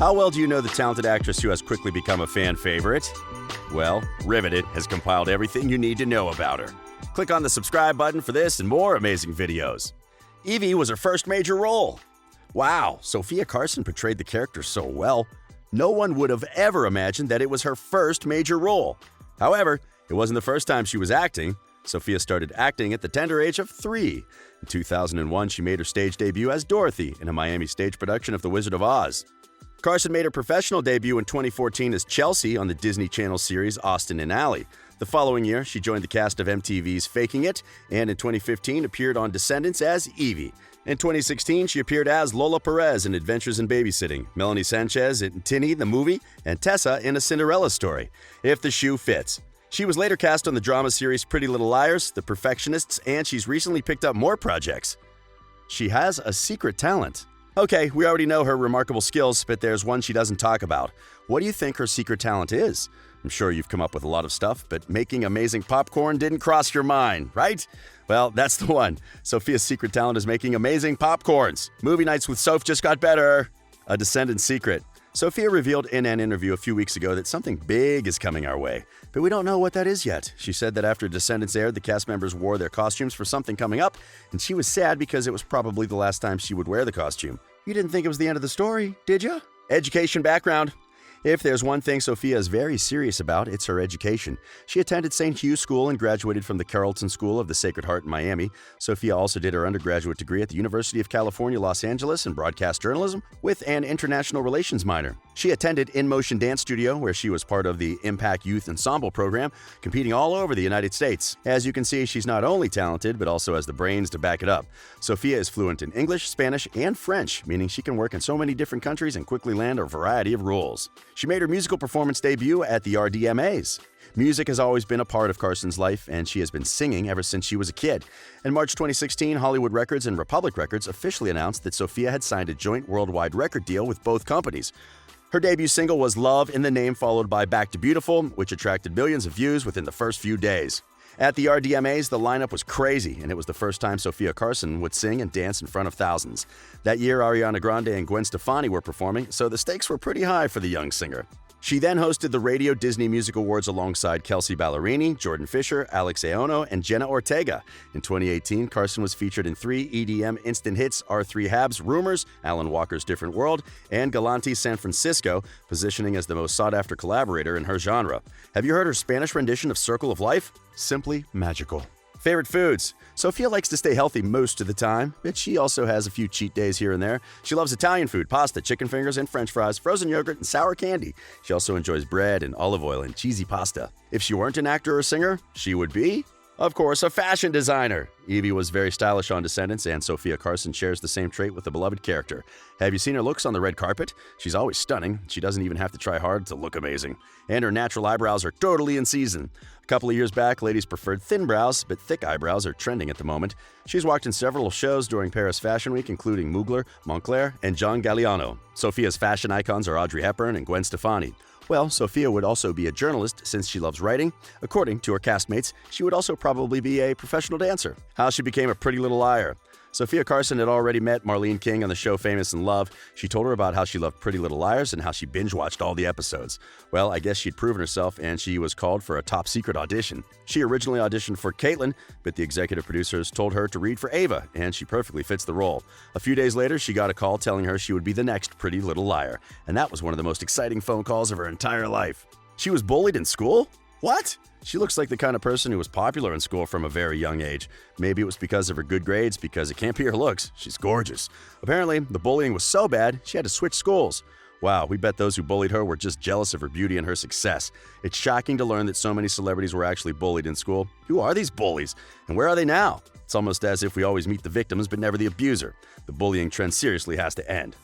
How well do you know the talented actress who has quickly become a fan favorite? Well, Riveted has compiled everything you need to know about her. Click on the subscribe button for this and more amazing videos. Evie was her first major role. Wow, Sofia Carson portrayed the character so well. No one would have ever imagined that it was her first major role. However, it wasn't the first time she was acting. Sofia started acting at the tender age of 3. In 2001, she made her stage debut as Dorothy in a Miami stage production of The Wizard of Oz. Carson made her professional debut in 2014 as Chelsea on the Disney Channel series Austin and Ally. The following year, she joined the cast of MTV's Faking It, and in 2015 appeared on Descendants as Evie. In 2016, she appeared as Lola Perez in Adventures in Babysitting, Melanie Sanchez in Tinny the Movie, and Tessa in A Cinderella Story, If the Shoe Fits. She was later cast on the drama series Pretty Little Liars, The Perfectionists, and she's recently picked up more projects. She has a secret talent. Okay, we already know her remarkable skills, but there's one she doesn't talk about. What do you think her secret talent is? I'm sure you've come up with a lot of stuff, but making amazing popcorn didn't cross your mind, right? Well, that's the one. Sofia's secret talent is making amazing popcorns. Movie nights with Soph just got better. A Descendants secret. Sofia revealed in an interview a few weeks ago that something big is coming our way, but we don't know what that is yet. She said that after Descendants aired, the cast members wore their costumes for something coming up, and she was sad because it was probably the last time she would wear the costume. You didn't think it was the end of the story, did you? Education background. If there's one thing Sofia is very serious about, it's her education. She attended St. Hugh's School and graduated from the Carrollton School of the Sacred Heart in Miami. Sofia also did her undergraduate degree at the University of California, Los Angeles in broadcast journalism with an international relations minor. She attended In Motion Dance Studio, where she was part of the Impact Youth Ensemble program, competing all over the United States. As you can see, she's not only talented, but also has the brains to back it up. Sofia is fluent in English, Spanish, and French, meaning she can work in so many different countries and quickly land a variety of roles. She made her musical performance debut at the RDMAS. Music has always been a part of Carson's life, and she has been singing ever since she was a kid. In March 2016, Hollywood Records and Republic Records officially announced that Sofia had signed a joint worldwide record deal with both companies. Her debut single was Love in the Name, followed by Back to Beautiful, which attracted millions of views within the first few days. At the RDMAs, the lineup was crazy, and it was the first time Sofia Carson would sing and dance in front of thousands. That year, Ariana Grande and Gwen Stefani were performing, so the stakes were pretty high for the young singer. She then hosted the Radio Disney Music Awards alongside Kelsey Ballerini, Jordan Fisher, Alex Aono, and Jenna Ortega. In 2018, Carson was featured in 3 EDM instant hits, R3 Hab's Rumors, Alan Walker's Different World, and Galante's San Francisco, positioning as the most sought-after collaborator in her genre. Have you heard her Spanish rendition of Circle of Life? Simply magical. Favorite foods? Sofia likes to stay healthy most of the time, but she also has a few cheat days here and there. She loves Italian food, pasta, chicken fingers and french fries, frozen yogurt, and sour candy. She also enjoys bread and olive oil and cheesy pasta. If she weren't an actor or singer, she would be, of course, a fashion designer. Evie was very stylish on Descendants, and Sofia Carson shares the same trait with the beloved character. Have you seen her looks on the red carpet? She's always stunning. She doesn't even have to try hard to look amazing. And her natural eyebrows are totally in season. A couple of years back, ladies preferred thin brows, but thick eyebrows are trending at the moment. She's walked in several shows during Paris Fashion Week, including Mugler, Moncler, and John Galliano. Sofia's fashion icons are Audrey Hepburn and Gwen Stefani. Well, Sofia would also be a journalist since she loves writing. According to her castmates, she would also probably be a professional dancer. How she became a Pretty Little Liar. Sofia Carson had already met Marlene King on the show Famous in Love. She told her about how she loved Pretty Little Liars and how she binge-watched all the episodes. Well, I guess she'd proven herself, and she was called for a top-secret audition. She originally auditioned for Caitlin, but the executive producers told her to read for Ava, and she perfectly fits the role. A few days later, she got a call telling her she would be the next Pretty Little Liar, and that was one of the most exciting phone calls of her entire life. She was bullied in school? What? She looks like the kind of person who was popular in school from a very young age. Maybe it was because of her good grades, because it can't be her looks. She's gorgeous. Apparently, the bullying was so bad, she had to switch schools. Wow, we bet those who bullied her were just jealous of her beauty and her success. It's shocking to learn that so many celebrities were actually bullied in school. Who are these bullies? And where are they now? It's almost as if we always meet the victims but never the abuser. The bullying trend seriously has to end.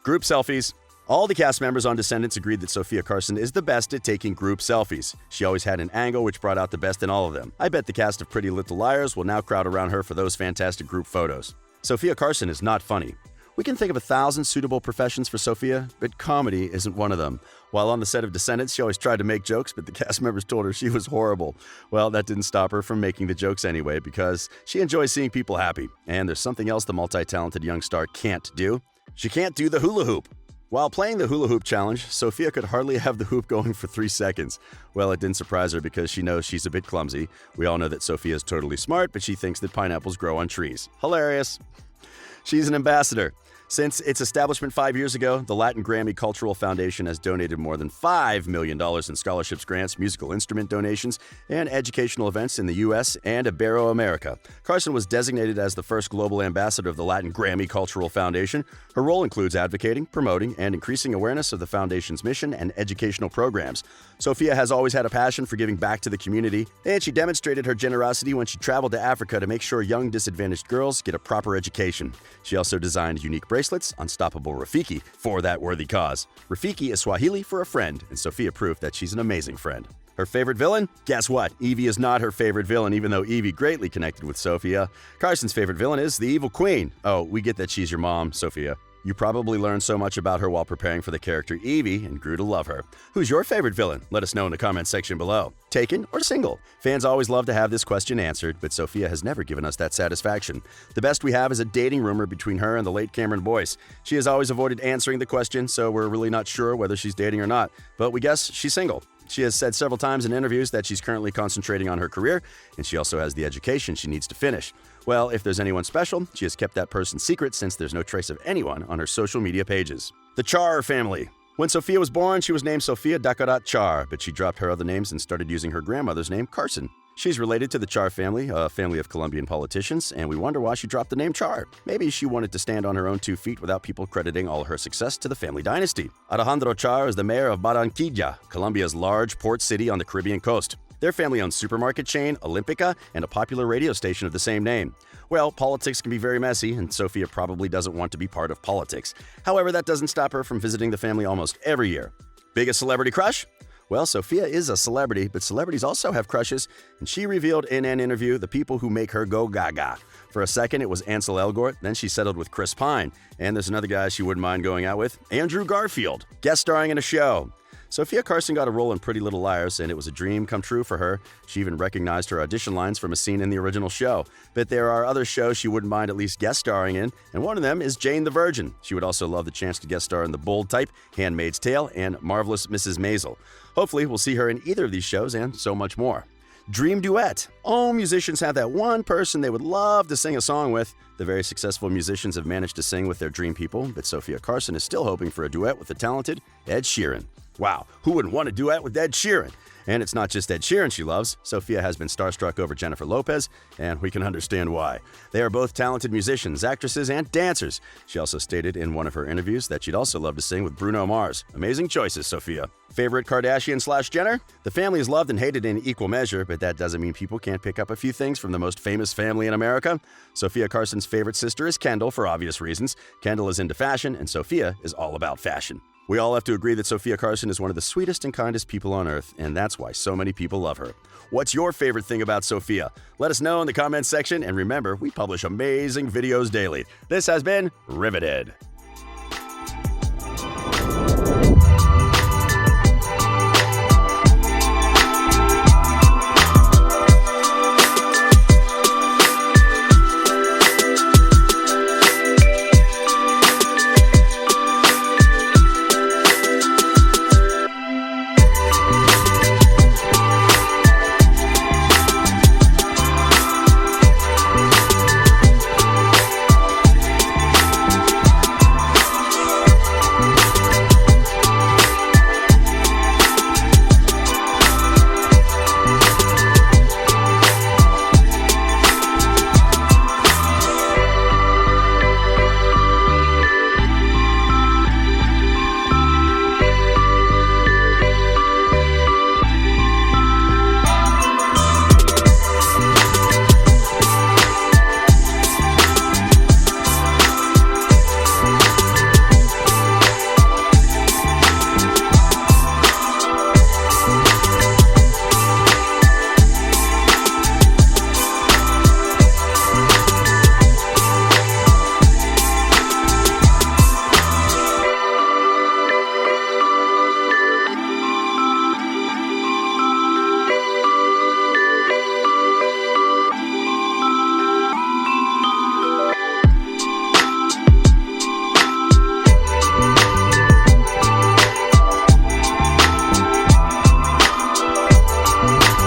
Group selfies. All the cast members on Descendants agreed that Sofia Carson is the best at taking group selfies. She always had an angle which brought out the best in all of them. I bet the cast of Pretty Little Liars will now crowd around her for those fantastic group photos. Sofia Carson is not funny. We can think of 1,000 suitable professions for Sofia, but comedy isn't one of them. While on the set of Descendants, she always tried to make jokes, but the cast members told her she was horrible. Well, that didn't stop her from making the jokes anyway, because she enjoys seeing people happy. And there's something else the multi-talented young star can't do. She can't do the hula hoop. While playing the hula hoop challenge, Sofia could hardly have the hoop going for 3 seconds. Well, it didn't surprise her because she knows she's a bit clumsy. We all know that Sofia is totally smart, but she thinks that pineapples grow on trees. Hilarious. She's an ambassador. Since its establishment 5 years ago, the Latin Grammy Cultural Foundation has donated more than $5 million in scholarships, grants, musical instrument donations, and educational events in the U.S. and Ibero-America. Carson was designated as the first global ambassador of the Latin Grammy Cultural Foundation. Her role includes advocating, promoting, and increasing awareness of the foundation's mission and educational programs. Sofia has always had a passion for giving back to the community, and she demonstrated her generosity when she traveled to Africa to make sure young disadvantaged girls get a proper education. She also designed unique bracelets, Unstoppable Rafiki, for that worthy cause. Rafiki is Swahili for a friend, and Sofia proved that she's an amazing friend. Her favorite villain? Guess what? Evie is not her favorite villain, even though Evie greatly connected with Sofia. Carson's favorite villain is the Evil Queen. Oh, we get that she's your mom, Sofia. You probably learned so much about her while preparing for the character Evie and grew to love her. Who's your favorite villain? Let us know in the comment section below. Taken or single? Fans always love to have this question answered, but Sofia has never given us that satisfaction. The best we have is a dating rumor between her and the late Cameron Boyce. She has always avoided answering the question, so we're really not sure whether she's dating or not, but we guess she's single. She has said several times in interviews that she's currently concentrating on her career, and she also has the education she needs to finish. Well, if there's anyone special, she has kept that person secret since there's no trace of anyone on her social media pages. The Char family. When Sofia was born, she was named Sofia Char, but she dropped her other names and started using her grandmother's name, Carson. She's related to the Char family, a family of Colombian politicians, and we wonder why she dropped the name Char. Maybe she wanted to stand on her own 2 feet without people crediting all her success to the family dynasty. Alejandro Char is the mayor of Barranquilla, Colombia's large port city on the Caribbean coast. Their family owns supermarket chain Olímpica and a popular radio station of the same name. Well, politics can be very messy, and Sofia probably doesn't want to be part of politics. However, that doesn't stop her from visiting the family almost every year. Biggest celebrity crush? Well, Sofia is a celebrity, but celebrities also have crushes, and she revealed in an interview the people who make her go gaga. For a second, it was Ansel Elgort, then she settled with Chris Pine, and there's another guy she wouldn't mind going out with, Andrew Garfield, guest starring in a show. Sofia Carson got a role in Pretty Little Liars, and it was a dream come true for her. She even recognized her audition lines from a scene in the original show. But there are other shows she wouldn't mind at least guest starring in, and one of them is Jane the Virgin. She would also love the chance to guest star in The Bold Type, Handmaid's Tale, and Marvelous Mrs. Maisel. Hopefully, we'll see her in either of these shows and so much more. Dream duet. All musicians have that one person they would love to sing a song with. The very successful musicians have managed to sing with their dream people, but Sofia Carson is still hoping for a duet with the talented Ed Sheeran. Wow, who wouldn't want a duet with Ed Sheeran? And it's not just Ed Sheeran she loves. Sofia has been starstruck over Jennifer Lopez, and we can understand why. They are both talented musicians, actresses, and dancers. She also stated in one of her interviews that she'd also love to sing with Bruno Mars. Amazing choices, Sofia. Favorite Kardashian/Jenner? The family is loved and hated in equal measure, but that doesn't mean people can't pick up a few things from the most famous family in America. Sofia Carson's favorite sister is Kendall for obvious reasons. Kendall is into fashion, and Sofia is all about fashion. We all have to agree that Sofia Carson is one of the sweetest and kindest people on earth, and that's why so many people love her. What's your favorite thing about Sofia? Let us know in the comments section, and remember, we publish amazing videos daily. This has been Riveted.